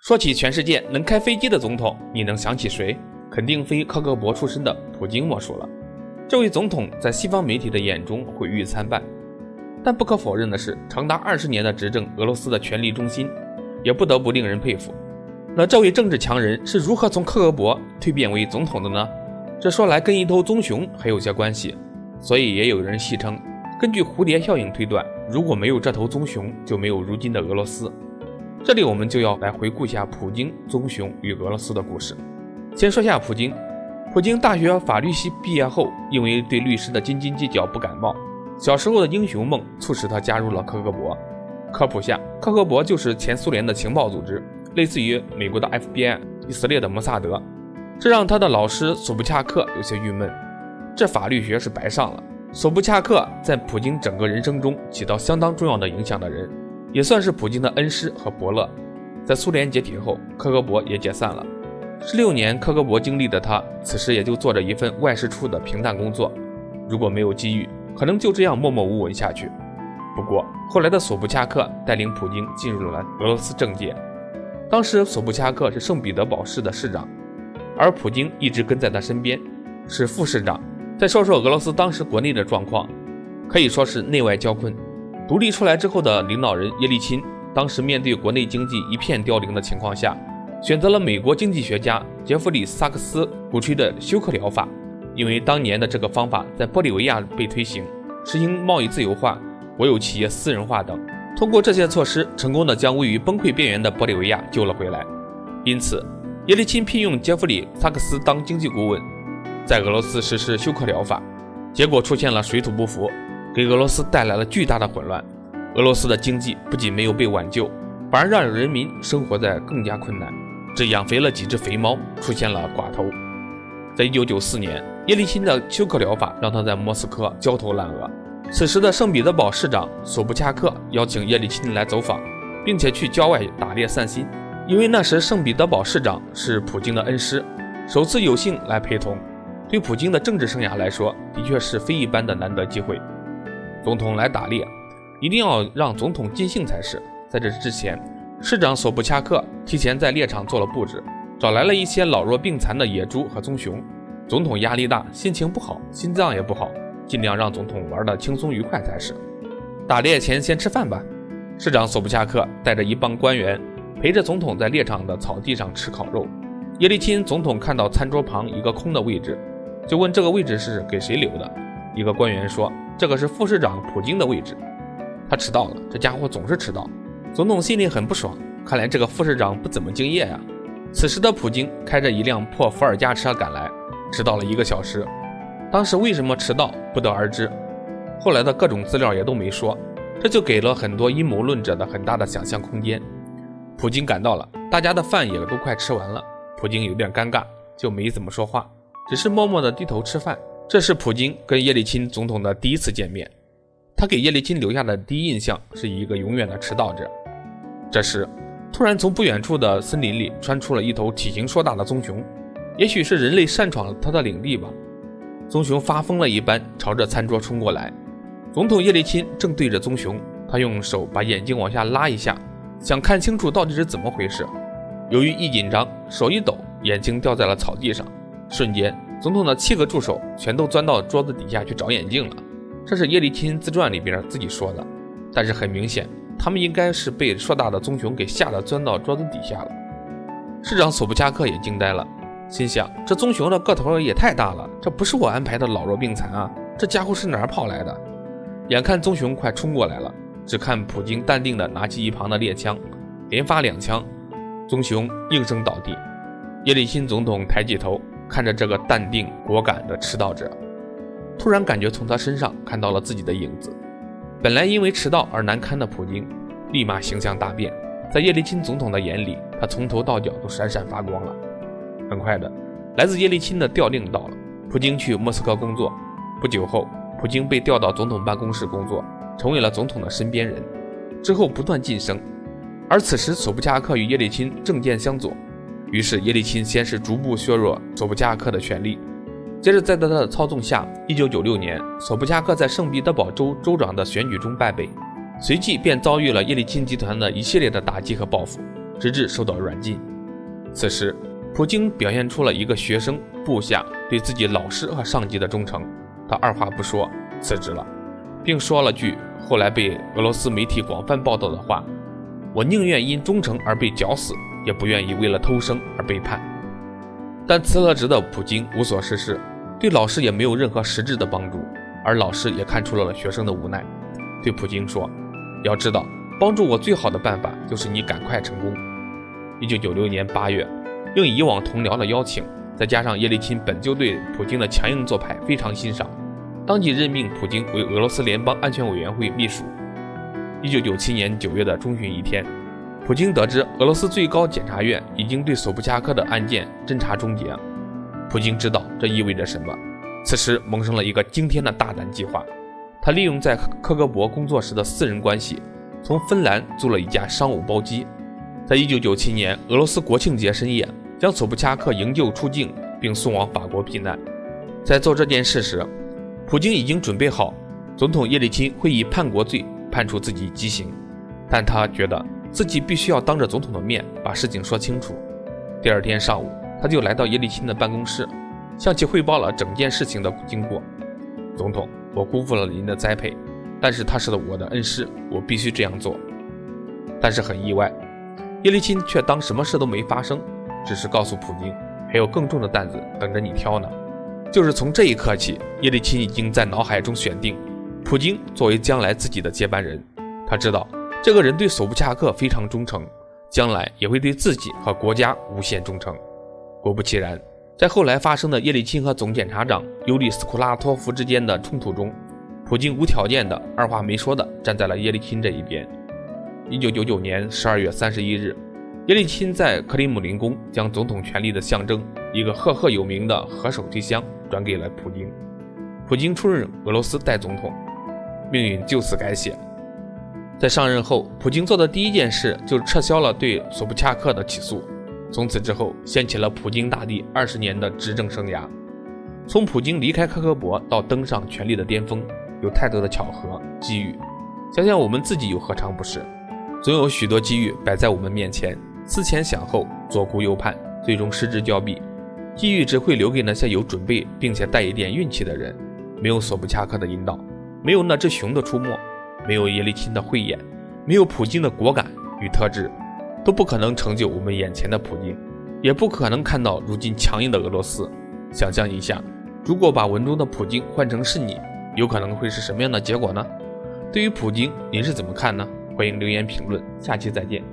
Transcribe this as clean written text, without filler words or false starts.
说起全世界能开飞机的总统，你能想起谁？肯定非科格勃出身的普京莫属了。这位总统在西方媒体的眼中毁誉参半，但不可否认的是，长达20年的执政俄罗斯的权力中心，也不得不令人佩服。那这位政治强人是如何从科格勃蜕变为总统的呢？这说来跟一头棕熊还有些关系，所以也有人戏称，根据蝴蝶效应推断，如果没有这头棕熊，就没有如今的俄罗斯。这里我们就要来回顾一下普京、棕熊与俄罗斯的故事。先说下普京。普京大学法律系毕业后，因为对律师的斤斤计较不感冒，小时候的英雄梦促使他加入了科格勃。科普下，科格勃就是前苏联的情报组织，类似于美国的 FBI、以色列的摩萨德。这让他的老师索布恰克有些郁闷，这法律学是白上了。索布恰克在普京整个人生中起到相当重要的影响的人，也算是普京的恩师和伯乐。在苏联解体后，科格勃也解散了。16年科格勃经历的他，此时也就做着一份外事处的平淡工作，如果没有机遇，可能就这样默默无闻下去。不过后来的索布恰克带领普京进入了俄罗斯政界，当时索布恰克是圣彼得堡市的市长，而普京一直跟在他身边，是副市长。再说说俄罗斯当时国内的状况，可以说是内外交困。独立出来之后的领导人叶利钦，当时面对国内经济一片凋零的情况下，选择了美国经济学家杰弗里·萨克斯鼓吹的休克疗法。因为当年的这个方法在玻利维亚被推行，实行贸易自由化、国有企业私人化等，通过这些措施，成功的将位于崩溃边缘的玻利维亚救了回来。因此叶利钦聘用杰弗里·萨克斯当经济顾问，在俄罗斯实施休克疗法，结果出现了水土不服，给俄罗斯带来了巨大的混乱。俄罗斯的经济不仅没有被挽救，反而让人民生活在更加困难，这养肥了几只肥猫，出现了寡头。在1994年，叶利钦的休克疗法让他在莫斯科焦头烂额。此时的圣彼得堡市长索布恰克邀请叶利钦来走访，并且去郊外打猎散心。因为那时圣彼得堡市长是普京的恩师，首次有幸来陪同，对普京的政治生涯来说，的确是非一般的难得机会。总统来打猎，一定要让总统尽兴才是。在这之前，市长索布恰克提前在猎场做了布置，找来了一些老弱病残的野猪和棕熊。总统压力大，心情不好，心脏也不好，尽量让总统玩得轻松愉快才是。打猎前先吃饭吧。市长索布恰克带着一帮官员陪着总统在猎场的草地上吃烤肉。叶利钦总统看到餐桌旁一个空的位置，就问这个位置是给谁留的。一个官员说，这个是副市长普京的位置，他迟到了，这家伙总是迟到。总统心里很不爽，看来这个副市长不怎么敬业啊。此时的普京开着一辆破伏尔加车赶来，迟到了1个小时。当时为什么迟到不得而知，后来的各种资料也都没说，这就给了很多阴谋论者的很大的想象空间。普京赶到了，大家的饭也都快吃完了，普京有点尴尬，就没怎么说话，只是默默地低头吃饭。这是普京跟叶利钦总统的第一次见面，他给叶利钦留下的第一印象是一个永远的迟到者。这时突然从不远处的森林里窜出了一头体型硕大的棕熊，也许是人类擅闯了他的领地吧。棕熊发疯了一般朝着餐桌冲过来，总统叶利钦正对着棕熊，他用手把眼睛往下拉一下，想看清楚到底是怎么回事。由于一紧张，手一抖，眼睛掉在了草地上，瞬间总统的7个助手全都钻到桌子底下去找眼镜了。这是叶利钦自传里边自己说的，但是很明显他们应该是被硕大的棕熊给吓得钻到桌子底下了。市长索布恰克也惊呆了，心想这棕熊的个头也太大了，这不是我安排的老弱病残啊，这家伙是哪儿跑来的？眼看棕熊快冲过来了，只看普京淡定地拿起一旁的猎枪，连发2枪，棕熊应声倒地。叶利钦总统抬起头看着这个淡定果敢的迟到者，突然感觉从他身上看到了自己的影子。本来因为迟到而难堪的普京立马形象大变，在叶利钦总统的眼里，他从头到脚都闪闪发光了。很快的，来自叶利钦的调令到了，普京去莫斯科工作。不久后，普京被调到总统办公室工作，成为了总统的身边人，之后不断晋升。而此时索布恰克与叶利钦政见相左，于是叶利钦先是逐步削弱索布恰克的权力，接着在他的操纵下，1996年索布恰克在圣彼得堡州州长的选举中败北，随即便遭遇了叶利钦集团的一系列的打击和报复。直至受到软禁。此时，普京表现出了一个学生、部下对自己老师和上级的忠诚，他二话不说辞职了，并说了句后来被俄罗斯媒体广泛报道的话：我宁愿因忠诚而被绞死，也不愿意为了偷生而背叛。但辞了职的普京无所事事，对老师也没有任何实质的帮助，而老师也看出了学生的无奈，对普京说：要知道，帮助我最好的办法就是你赶快成功。1996年8月，应以往同僚的邀请，再加上叶利钦本就对普京的强硬做派非常欣赏，当即任命普京为俄罗斯联邦安全委员会秘书。1997年9月的中旬一天，普京得知俄罗斯最高检察院已经对索布恰克的案件侦查终结。普京知道这意味着什么，此时萌生了一个惊天的大胆计划。他利用在克格勃工作时的私人关系，从芬兰租了一架商务包机，在1997年俄罗斯国庆节深夜，将索布恰克营救出境，并送往法国避难。在做这件事时，普京已经准备好总统叶利钦会以叛国罪判处自己极刑，但他觉得自己必须要当着总统的面把事情说清楚。第二天上午，他就来到叶利钦的办公室，向其汇报了整件事情的经过。总统，我辜负了您的栽培，但是他是我的恩师，我必须这样做。但是很意外，叶利钦却当什么事都没发生，只是告诉普京，还有更重的担子等着你挑呢。就是从这一刻起，叶利钦已经在脑海中选定普京作为将来自己的接班人。他知道这个人对索布恰克非常忠诚，将来也会对自己和国家无限忠诚。果不其然，在后来发生的叶利钦和总检察长尤里斯库拉托夫之间的冲突中，普京无条件的二话没说的站在了叶利钦这一边。1999年12月31日，叶利钦在克里姆林宫将总统权力的象征，一个赫赫有名的核手提箱转给了普京。普京出任俄罗斯代总统，命运就此改写。在上任后，普京做的第一件事就是撤销了对索布恰克的起诉。从此之后，掀起了普京大帝20年的执政生涯。从普京离开克格勃到登上权力的巅峰，有太多的巧合机遇，想想我们自己又何尝不是？总有许多机遇摆在我们面前，思前想后，左顾右盼，最终失之交臂。机遇只会留给那些有准备并且带一点运气的人。没有索布恰克的引导，没有那只熊的出没，没有叶利钦的慧眼，没有普京的果敢与特质，都不可能成就我们眼前的普京，也不可能看到如今强硬的俄罗斯。想象一下，如果把文中的普京换成是你，有可能会是什么样的结果呢？对于普京，您是怎么看呢？欢迎留言评论，下期再见。